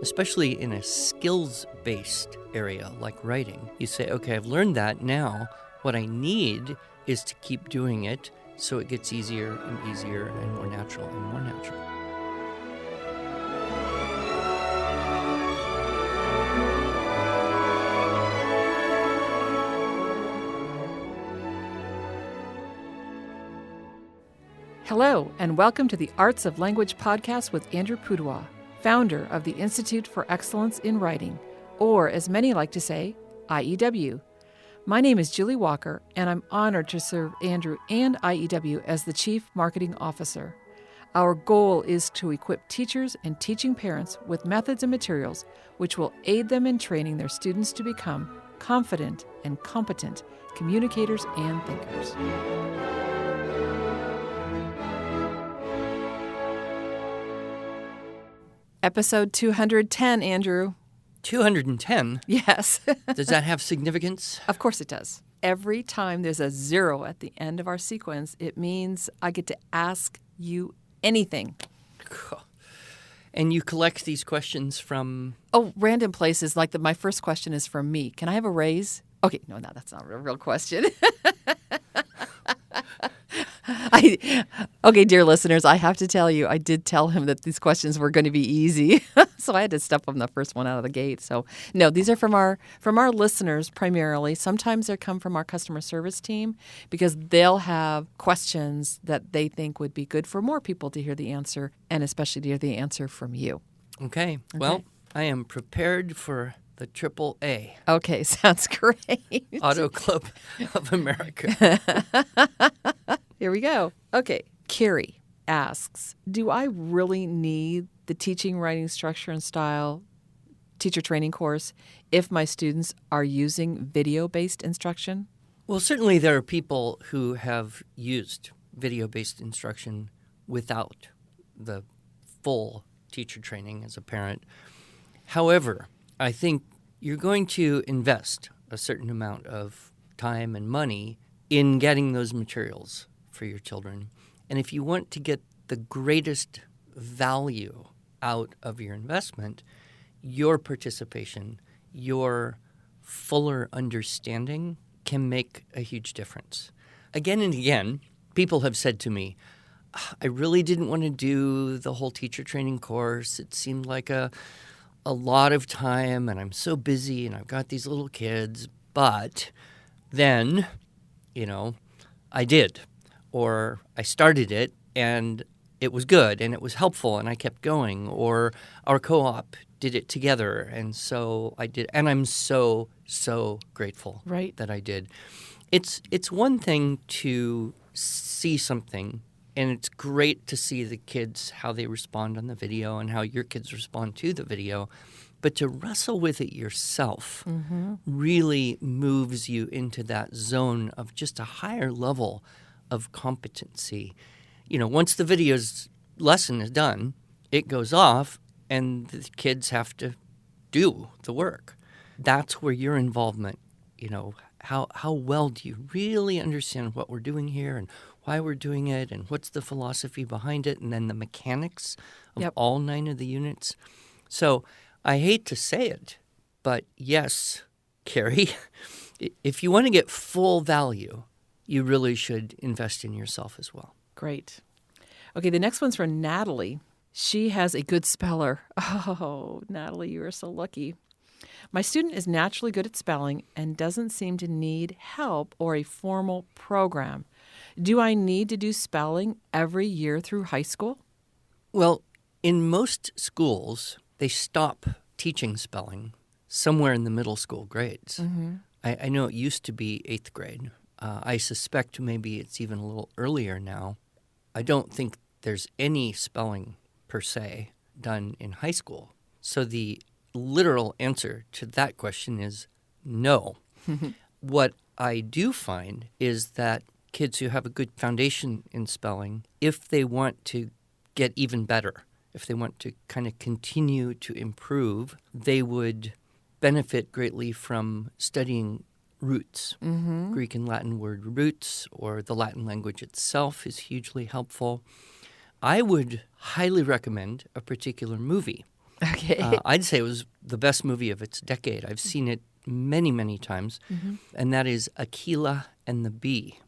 especially in a skills-based area like writing. You say, okay, I've learned that. Now what I need is to keep doing it so it gets easier and easier and more natural and more natural. Hello, and welcome to the Arts of Language podcast with Andrew Pudewa, founder of the Institute for Excellence in Writing, or as many like to say, IEW. My name is Julie Walker, and I'm honored to serve Andrew and IEW as the Chief Marketing Officer. Our goal is to equip teachers and teaching parents with methods and materials which will aid them in training their students to become confident and competent communicators and thinkers. Episode 210, Andrew. 210? Yes. Does that have significance? Of course it does. Every time there's a zero at the end of our sequence, it means I get to ask you anything. And you collect these questions from? Oh, random places. Like my first question is from me. Can I have a raise? Okay, no, that's not a real question. Okay, dear listeners, I have to tell you, I did tell him that these questions were going to be easy, so I had to step on the first one out of the gate. So, no, these are from our listeners primarily. Sometimes they come from our customer service team because they'll have questions that they think would be good for more people to hear the answer, and especially to hear the answer from you. Okay. Well, I am prepared for the AAA. Okay, sounds great. Auto Club of America. Here we go. Okay, Carrie asks, do I really need the teaching, writing, structure, and style teacher training course if my students are using video-based instruction? Well, certainly there are people who have used video-based instruction without the full teacher training as a parent. However, I think you're going to invest a certain amount of time and money in getting those materials for your children. And if you want to get the greatest value out of your investment, your participation, your fuller understanding can make a huge difference. Again and again, people have said to me, I really didn't want to do the whole teacher training course. It seemed like a lot of time, and I'm so busy, and I've got these little kids. But then, I did. Or I started it, and it was good, and it was helpful, and I kept going. Or our co-op did it together, and so I did. And I'm so, so grateful that I did. It's one thing to see something, and it's great to see the kids, how they respond on the video and how your kids respond to the video. But to wrestle with it yourself really moves you into that zone of just a higher level of competency. Once the video's lesson is done, it goes off and the kids have to do the work. That's where your involvement, how well do you really understand what we're doing here and why we're doing it and what's the philosophy behind it and then the mechanics of all 9 of the units. So I hate to say it, but yes, Carrie, if you want to get full value, you really should invest in yourself as well. Great. Okay, the next one's from Natalie. She has a good speller. Oh, Natalie, you are so lucky. My student is naturally good at spelling and doesn't seem to need help or a formal program. Do I need to do spelling every year through high school? Well, in most schools, they stop teaching spelling somewhere in the middle school grades. I know it used to be 8th grade. I suspect maybe it's even a little earlier now. I don't think there's any spelling per se done in high school. So the literal answer to that question is no. What I do find is that kids who have a good foundation in spelling, if they want to get even better, if they want to kind of continue to improve, they would benefit greatly from studying roots. Greek and Latin word roots, or the Latin language itself is hugely helpful. I would highly recommend a particular movie. Okay. I'd say it was the best movie of its decade. I've seen it many, many times, and that is Akeelah and the Bee.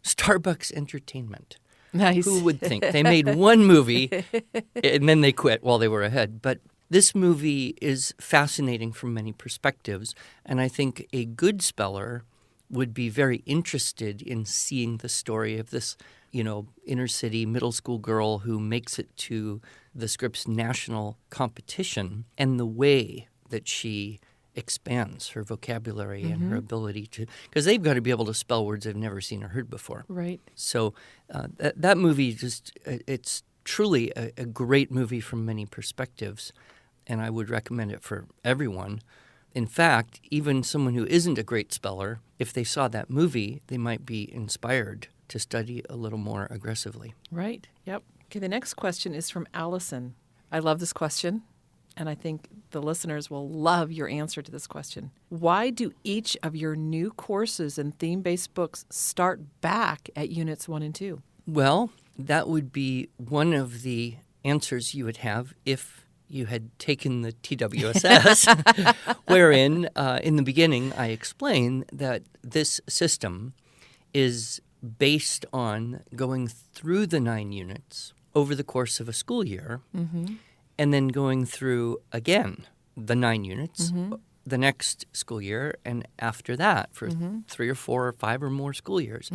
Starbucks Entertainment. Nice. Who would think? They made one movie, and then they quit while they were ahead. But this movie is fascinating from many perspectives, and I think a good speller would be very interested in seeing the story of this, inner city middle school girl who makes it to the Scripps national competition, and the way that she expands her vocabulary and her ability to, because they've got to be able to spell words they've never seen or heard before. Right. So that movie it's truly a great movie from many perspectives, and I would recommend it for everyone. In fact, even someone who isn't a great speller, if they saw that movie, they might be inspired to study a little more aggressively. Right. Yep. Okay, the next question is from Allison. I love this question, and I think the listeners will love your answer to this question. Why do each of your new courses and theme-based books start back at Units 1 and 2? Well, that would be one of the answers you would have if you had taken the TWSS, wherein in the beginning I explained that this system is based on going through the 9 units over the course of a school year, and then going through again the 9 units the next school year, and after that for 3 or 4 or 5 or more school years.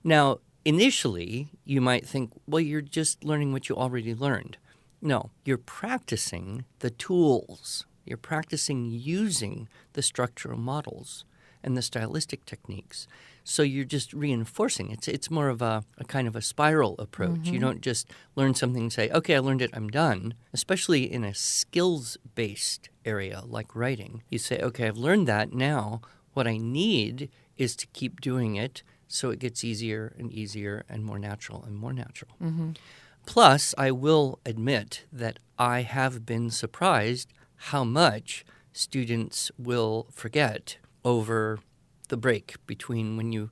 Now, initially, you might think, well, you're just learning what you already learned. No, you're practicing the tools. You're practicing using the structural models and the stylistic techniques. So you're just reinforcing. It's more of a kind of a spiral approach. You don't just learn something and say, okay, I learned it, I'm done. Especially in a skills-based area like writing. You say, okay, I've learned that. Now what I need is to keep doing it so it gets easier and easier and more natural and more natural. Plus, I will admit that I have been surprised how much students will forget over the break between when you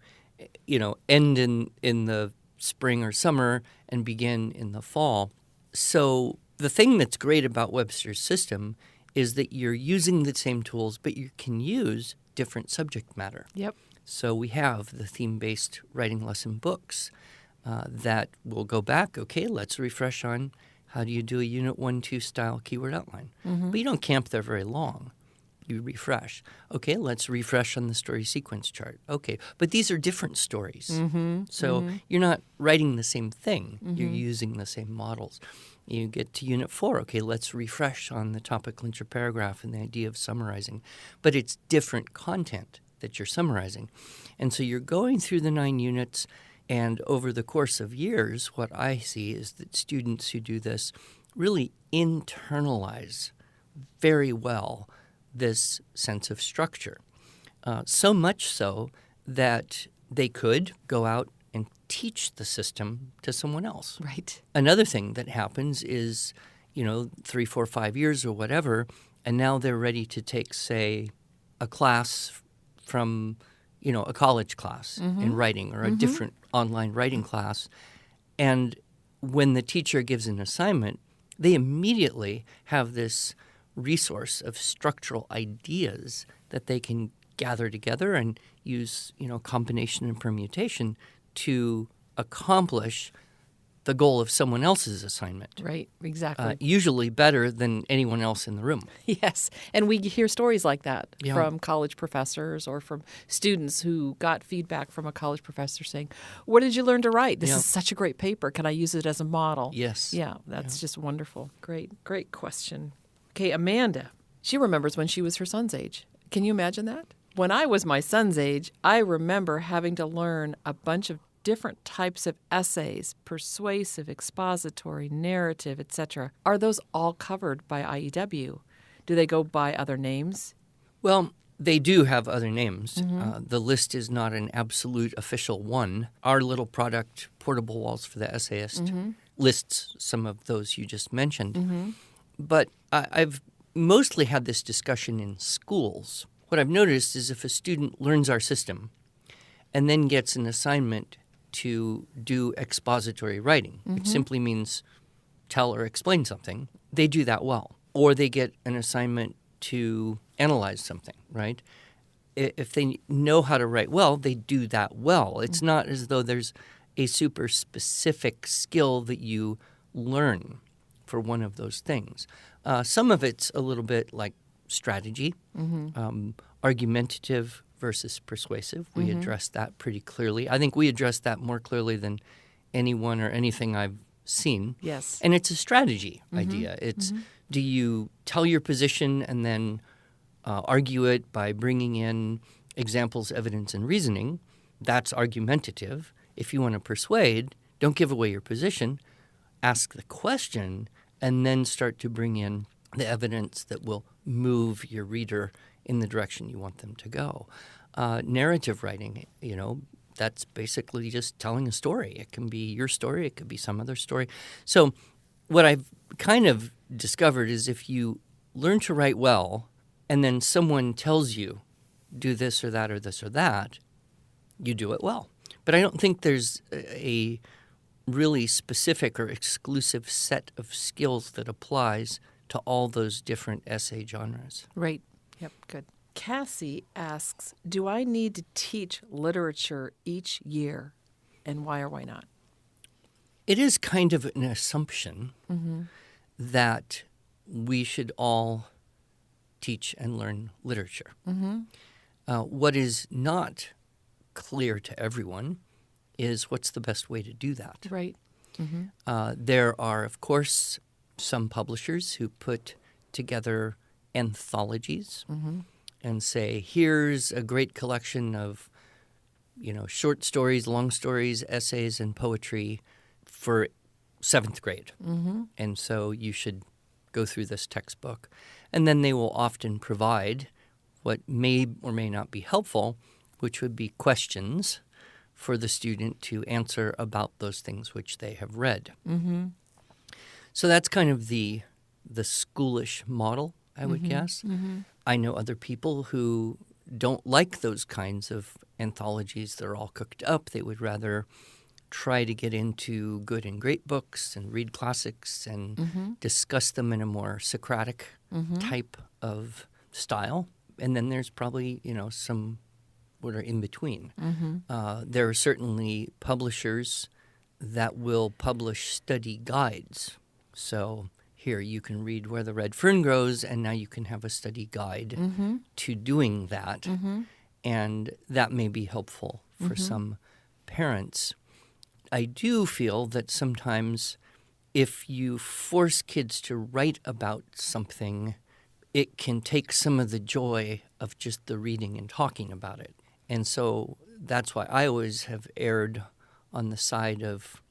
end in the spring or summer and begin in the fall. So the thing that's great about Webster's system is that you're using the same tools, but you can use different subject matter. Yep. So we have the theme-based writing lesson books that will go back, okay, let's refresh on how do you do a Unit 1-2 style keyword outline. But you don't camp there very long. You refresh. Okay, let's refresh on the story sequence chart. Okay, but these are different stories. So you're not writing the same thing. You're using the same models. You get to Unit 4. Okay, let's refresh on the topic clincher paragraph and the idea of summarizing. But it's different content that you're summarizing. And so you're going through the 9 units, and over the course of years, what I see is that students who do this really internalize very well this sense of structure. So much so that they could go out and teach the system to someone else. Right. Another thing that happens is, 3, 4, 5 years or whatever, and now they're ready to take, say, a class from, a college class in writing or a different online writing class. And when the teacher gives an assignment, they immediately have this resource of structural ideas that they can gather together and use, combination and permutation to accomplish the goal of someone else's assignment. Right, exactly. Usually better than anyone else in the room. Yes, and we hear stories like that Yeah. from college professors or from students who got feedback from a college professor saying, "Where did you learn to write? This Yeah. is such a great paper. Can I use it as a model?" Yes. Yeah, that's just wonderful. Great question. Okay, Amanda, she remembers when she was her son's age. Can you imagine that? When I was my son's age, I remember having to learn a bunch of different types of essays, persuasive, expository, narrative, etc. Are those all covered by IEW? Do they go by other names? Well, they do have other names. The list is not an absolute official one. Our little product, Portable Walls for the Essayist, lists some of those you just mentioned. But I've mostly had this discussion in schools. What I've noticed is if a student learns our system and then gets an assignment to do expository writing, which simply means tell or explain something, they do that well. or they get an assignment to analyze something, right? If they know how to write well, they do that well. It's not as though there's a super specific skill that you learn for one of those things. Some of it's a little bit like strategy, argumentative versus persuasive. We addressed that pretty clearly. I think we addressed that more clearly than anyone or anything I've seen. Yes. And it's a strategy idea. It's do you tell your position and then argue it by bringing in examples, evidence, and reasoning? That's argumentative. If you want to persuade, don't give away your position. Ask the question and then start to bring in the evidence that will move your reader in the direction you want them to go. Narrative writing, that's basically just telling a story. It can be your story. It could be some other story. So what I've kind of discovered is if you learn to write well and then someone tells you do this or that or this or that, you do it well. But I don't think there's a really specific or exclusive set of skills that applies to all those different essay genres. Right. Yep, good. Cassie asks, do I need to teach literature each year, and why or why not? It is kind of an assumption that we should all teach and learn literature. What is not clear to everyone is what's the best way to do that. Right. There are, of course, some publishers who put together anthologies and say, here's a great collection of, short stories, long stories, essays, and poetry for 7th grade. And so you should go through this textbook. And then they will often provide what may or may not be helpful, which would be questions for the student to answer about those things which they have read. So that's kind of the schoolish model, I would guess. I know other people who don't like those kinds of anthologies. They're all cooked up. They would rather try to get into good and great books and read classics and discuss them in a more Socratic type of style. And then there's probably, some what are in between. There are certainly publishers that will publish study guides. So here you can read Where the Red Fern Grows, and now you can have a study guide to doing that. And that may be helpful for some parents. I do feel that sometimes if you force kids to write about something, it can take some of the joy of just the reading and talking about it. And so that's why I always have erred on the side of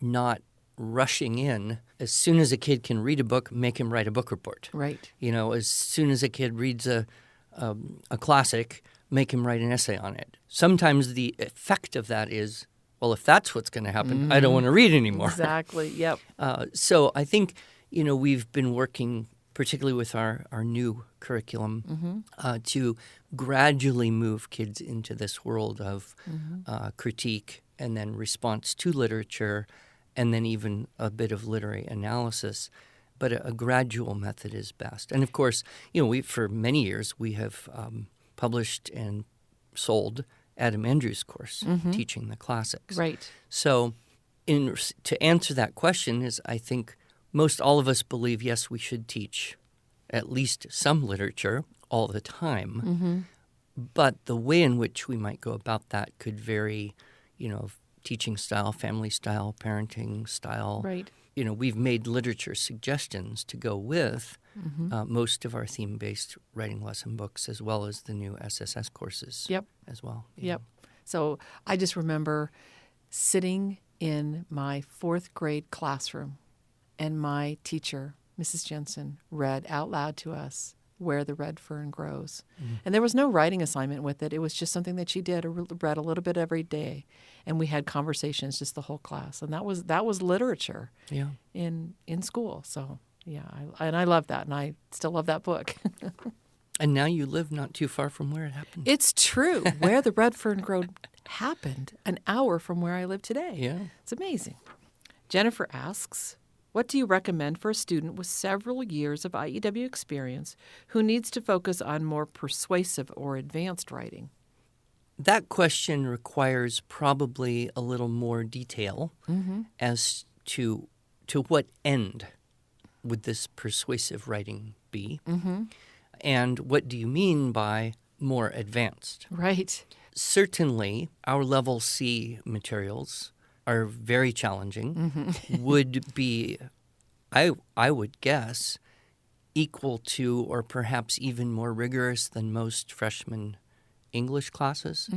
not rushing in. As soon as a kid can read a book, make him write a book report. Right. As soon as a kid reads a classic, make him write an essay on it. Sometimes the effect of that is, well, if that's what's going to happen, I don't want to read anymore. Exactly, yep. So I think, we've been working particularly with our new curriculum to gradually move kids into this world of critique and then response to literature and then even a bit of literary analysis. But a gradual method is best. And, of course, for many years we have published and sold Adam Andrews' course, Teaching the Classics. Right. So to answer that question is I think most all of us believe, yes, we should teach at least some literature all the time. But the way in which we might go about that could vary, teaching style, family style, parenting style. Right. We've made literature suggestions to go with most of our theme-based writing lesson books as well as the new SSS courses as well. Yep. So I just remember sitting in my 4th grade classroom and my teacher, Mrs. Jensen, read out loud to us Where the Red Fern Grows. And there was no writing assignment with it. It was just something that she did, read a little bit every day. And we had conversations just the whole class. And that was literature in school. So, I love that. And I still love that book. And now you live not too far from where it happened. It's true. Where the Red Fern Grows happened an hour from where I live today. Yeah. It's amazing. Jennifer asks, What do you recommend for a student with several years of IEW experience who needs to focus on more persuasive or advanced writing? That question requires probably a little more detail as to what end would this persuasive writing be, and what do you mean by more advanced? Right. Certainly, our level C materials are very challenging, would be, I would guess, equal to or perhaps even more rigorous than most freshman English classes.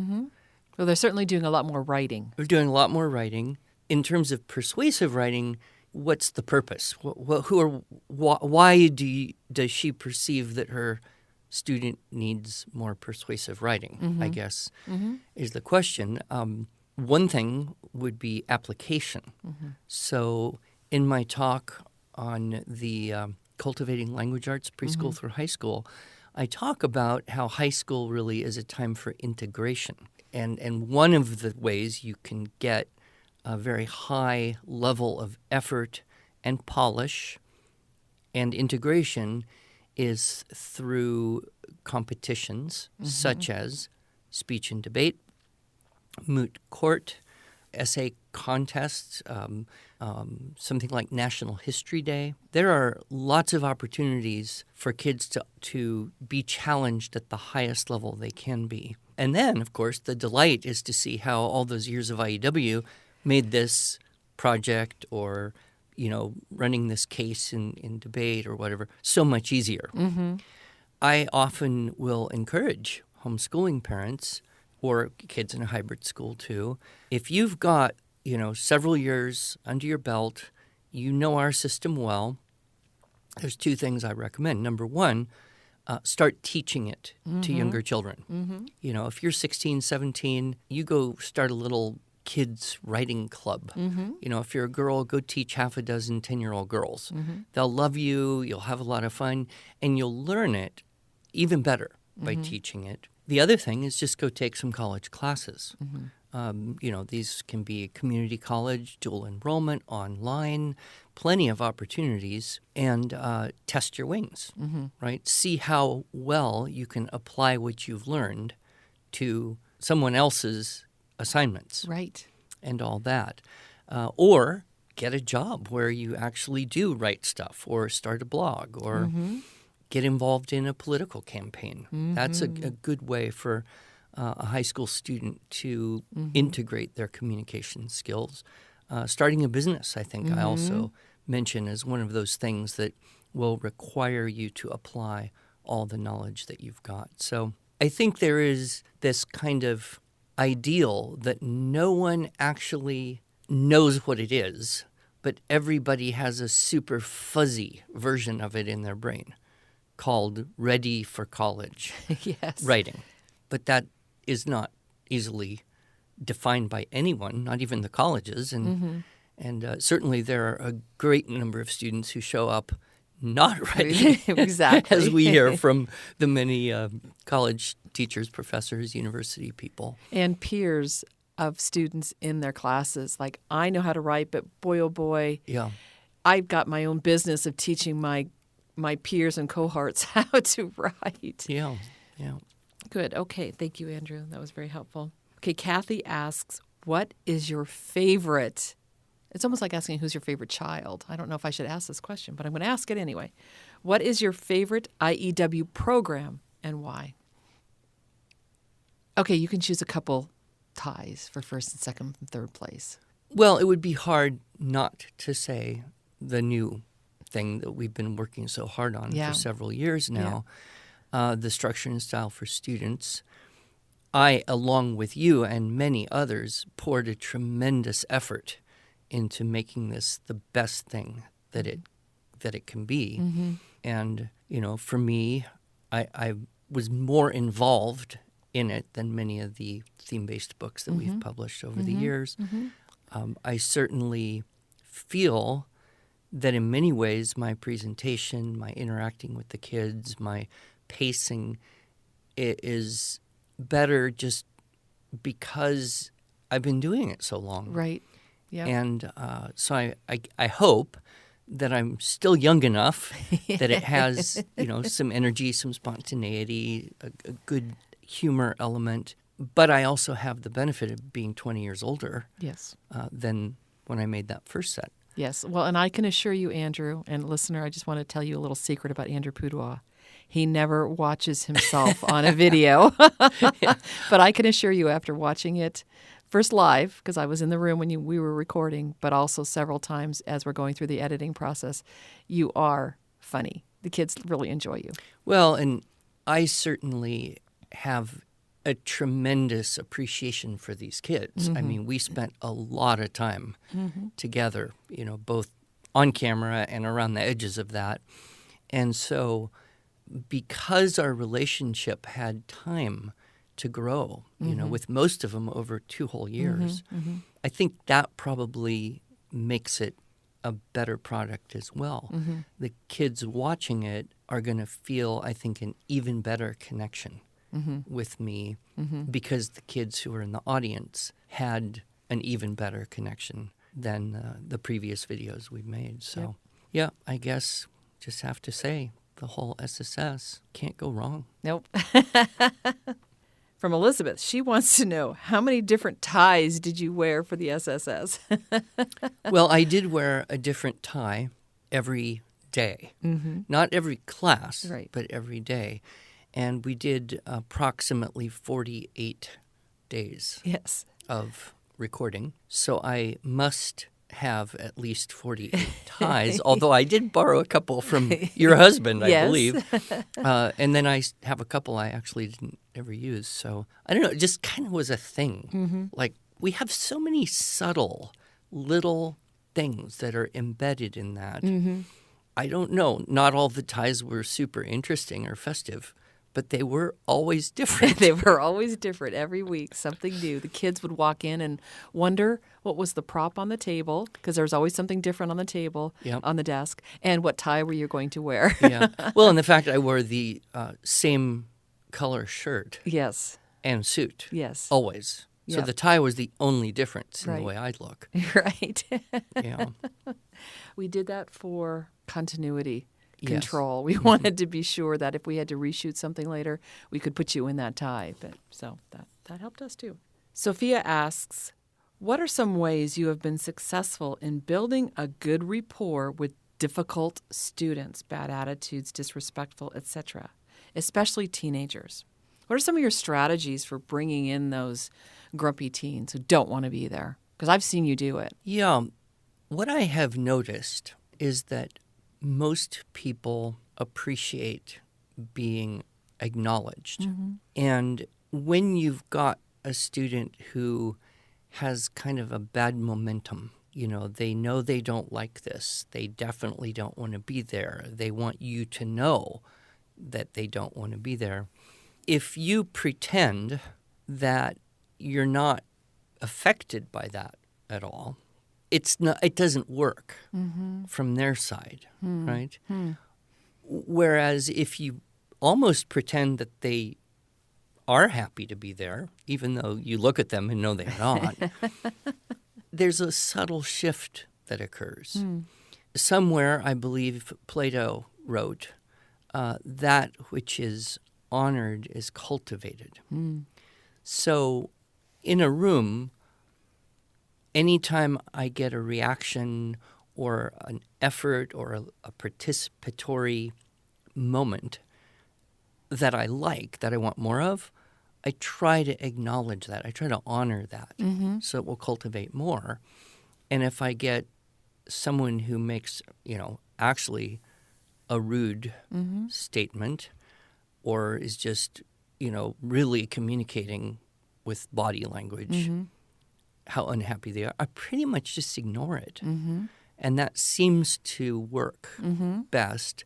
Well, they're certainly doing a lot more writing. We're doing a lot more writing. In terms of persuasive writing, what's the purpose? Why does she perceive that her student needs more persuasive writing, I guess, is the question. One thing would be application. So in my talk on the Cultivating Language Arts Preschool through High School, I talk about how high school really is a time for integration. And one of the ways you can get a very high level of effort and polish and integration is through competitions such as speech and debate, moot court, essay contests, something like National History Day. There are lots of opportunities for kids to be challenged at the highest level they can be. And then, of course, the delight is to see how all those years of IEW made this project or, running this case in debate or whatever so much easier. I often will encourage homeschooling parents or kids in a hybrid school too. If you've got, several years under your belt, you know our system well, there's two things I recommend. Number one, start teaching it to younger children. If you're 16, 17, you go start a little kids writing club. If you're a girl, go teach half a dozen 10-year-old girls. They'll love you, you'll have a lot of fun, and you'll learn it even better by teaching it. The other thing is just go take some college classes. These can be community college, dual enrollment, online, plenty of opportunities, and test your wings, right? See how well you can apply what you've learned to someone else's assignments. Right. And all that. Or get a job where you actually do write stuff or start a blog or get involved in a political campaign. That's a good way for a high school student to integrate their communication skills. Starting a business, I think I also mention as one of those things that will require you to apply all the knowledge that you've got. So I think there is this kind of ideal that no one actually knows what it is, but everybody has a super fuzzy version of it in their brain called ready for college writing. But that is not easily defined by anyone, not even the colleges. And certainly there are a great number of students who show up not ready, exactly, as we hear from the many college teachers, professors, university people. And peers of students in their classes. Like, I know how to write, but boy, oh boy, I've got my own business of teaching my peers and cohorts how to write. Yeah. Good. Okay. Thank you, Andrew. That was very helpful. Okay. Kathy asks, what is your favorite? It's almost like asking who's your favorite child. I don't know if I should ask this question, but I'm going to ask it anyway. What is your favorite IEW program and why? Okay. You can choose a couple ties for first and second and third place. Well, it would be hard not to say the new thing that we've been working so hard on for several years now, the structure and style for students. I, along with you and many others, poured a tremendous effort into making this the best thing that it can be. And, for me, I was more involved in it than many of the theme-based books that we've published over the years. I certainly feel that in many ways my presentation, my interacting with the kids, my pacing is better just because I've been doing it so long. Right. Yeah. And so I hope that I'm still young enough that it has, some energy, some spontaneity, a good humor element. But I also have the benefit of being 20 years older than when I made that first set. Yes. Well, and I can assure you, Andrew, and listener, I just want to tell you a little secret about Andrew Pudewa. He never watches himself on a video. But I can assure you, after watching it first live, because I was in the room when we were recording, but also several times as we're going through the editing process, you are funny. The kids really enjoy you. Well, and I certainly have a tremendous appreciation for these kids. I mean, we spent a lot of time together, both on camera and around the edges of that. And so because our relationship had time to grow, with most of them over 2 whole years, I think that probably makes it a better product as well. The kids watching it are going to feel, I think, an even better connection with me because the kids who were in the audience had an even better connection than the previous videos we made. So, yeah, I guess just have to say the whole SSS can't go wrong. Nope. From Elizabeth, she wants to know, how many different ties did you wear for the SSS? Well, I did wear a different tie every day. Not every class, but every day. And we did approximately 48 days of recording. So I must have at least 48 ties, although I did borrow a couple from your husband, I believe. And then I have a couple I actually didn't ever use. So I don't know, it just kind of was a thing. Like, we have so many subtle little things that are embedded in that. I don't know, not all the ties were super interesting or festive, but they were always different. They were always different every week, something new. The kids would walk in and wonder what was the prop on the table, because there was always something different on the table, on the desk, and what tie were you going to wear. Well, and the fact I wore the same color shirt and suit always. So the tie was the only difference in the way I'd look. Right. We did that for continuity. Control. We wanted to be sure that if we had to reshoot something later, we could put you in that tie. But so that helped us too. Sophia asks, what are some ways you have been successful in building a good rapport with difficult students, bad attitudes, disrespectful, etc., especially teenagers? What are some of your strategies for bringing in those grumpy teens who don't want to be there? Because I've seen you do it. Yeah. What I have noticed is that most people appreciate being acknowledged. And when you've got a student who has kind of a bad momentum, they know they don't like this, they definitely don't want to be there, they want you to know that they don't want to be there. If you pretend that you're not affected by that at all, it doesn't work from their side, right? Whereas if you almost pretend that they are happy to be there, even though you look at them and know they're not, there's a subtle shift that occurs. Somewhere, I believe Plato wrote, that which is honored is cultivated. So in a room, anytime I get a reaction or an effort or a participatory moment that I like, that I want more of, I try to acknowledge that. I try to honor that so it will cultivate more. And if I get someone who makes, actually a rude statement or is just, really communicating with body language how unhappy they are, I pretty much just ignore it. And that seems to work best.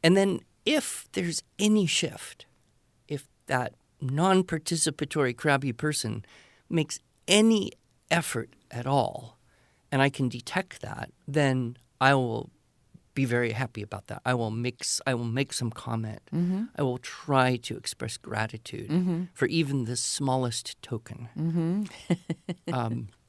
And then if there's any shift, if that non-participatory crabby person makes any effort at all, and I can detect that, then I will be very happy about that. I will make some comment. I will try to express gratitude for even the smallest token.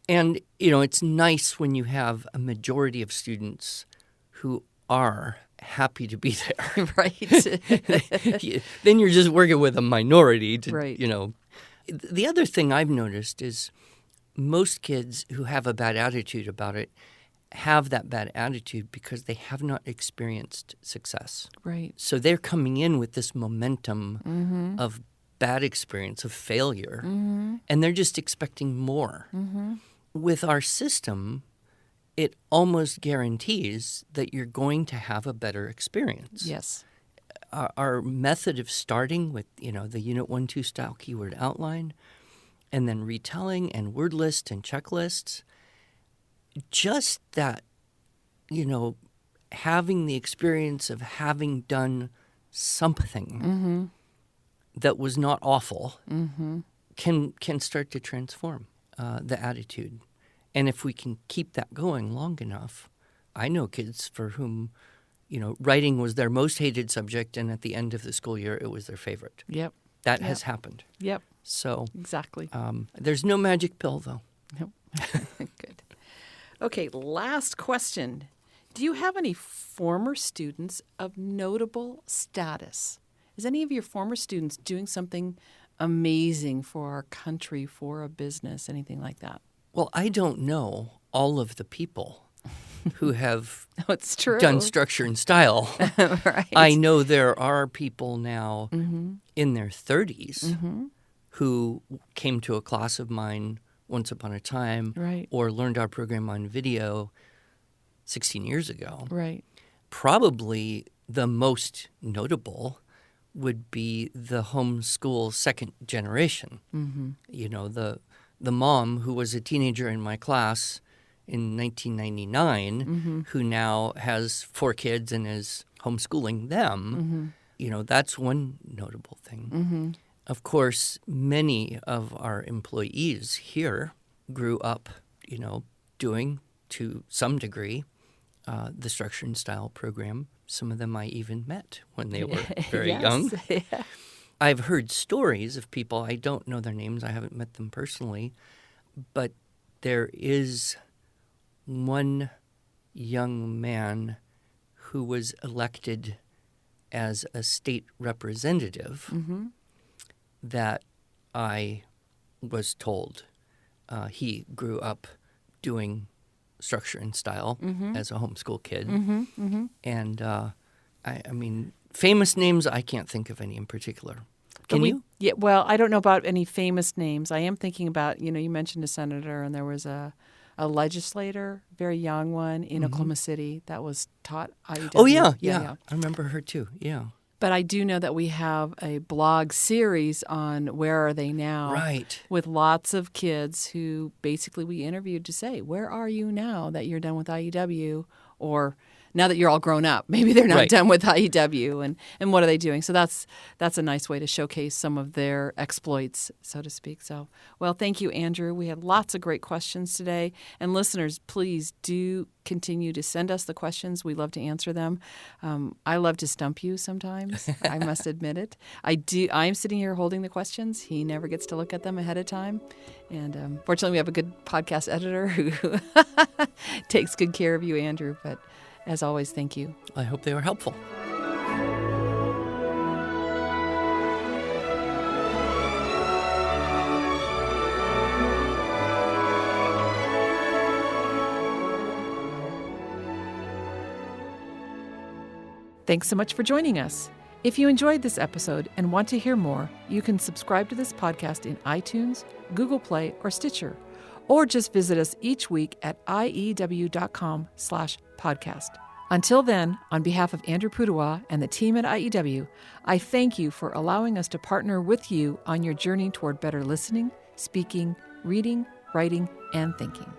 And, it's nice when you have a majority of students who are happy to be there. Right. Then you're just working with a minority to, Right. The other thing I've noticed is most kids who have a bad attitude about it have that bad attitude because they have not experienced success. Right. So they're coming in with this momentum of bad experience, of failure, and they're just expecting more. With our system, it almost guarantees that you're going to have a better experience. Yes. Our method of starting with, the Unit 1-2 style keyword outline, and then retelling and word lists and checklists, just that, having the experience of having done something that was not awful can start to transform the attitude. And if we can keep that going long enough, I know kids for whom, writing was their most hated subject, and at the end of the school year, it was their favorite. Yep. That has happened. Yep. So Exactly. there's no magic pill, though. Nope. Good. Okay, last question. Do you have any former students of notable status? Is any of your former students doing something amazing for our country, for a business, anything like that? Well, I don't know all of the people who have It's true. done structure and style. Right. I know there are people now in their 30s who came to a class of mine once upon a time Right. or learned our program on video 16 years ago. Right. Probably the most notable would be the homeschool second generation. The mom who was a teenager in my class in 1999 who now has 4 kids and is homeschooling them. That's one notable thing. Of course, many of our employees here grew up, doing to some degree the structure and style program. Some of them I even met when they were very young. Yeah. I've heard stories of people, I don't know their names, I haven't met them personally, but there is one young man who was elected as a state representative that I was told he grew up doing structure and style as a homeschool kid. And I mean, famous names, I can't think of any in particular. Can you? Yeah, well, I don't know about any famous names. I am thinking about, you mentioned a senator, and there was a legislator, very young one in Oklahoma City that was taught IEW. Oh, yeah. I remember her too, yeah. But I do know that we have a blog series on Where Are They Now? Right. With lots of kids who basically we interviewed to say, where are you now that you're done with IEW? Or now that you're all grown up, maybe they're not done with IEW, and what are they doing? So that's a nice way to showcase some of their exploits, so to speak. So, well, thank you, Andrew. We had lots of great questions today. And listeners, please do continue to send us the questions. We love to answer them. I love to stump you sometimes. I must admit it. I'm sitting here holding the questions. He never gets to look at them ahead of time. And fortunately, we have a good podcast editor who takes good care of you, Andrew. But as always, thank you. I hope they were helpful. Thanks so much for joining us. If you enjoyed this episode and want to hear more, you can subscribe to this podcast in iTunes, Google Play, or Stitcher, or just visit us each week at iew.com/podcast. Until then, on behalf of Andrew Pudewa and the team at IEW, I thank you for allowing us to partner with you on your journey toward better listening, speaking, reading, writing, and thinking.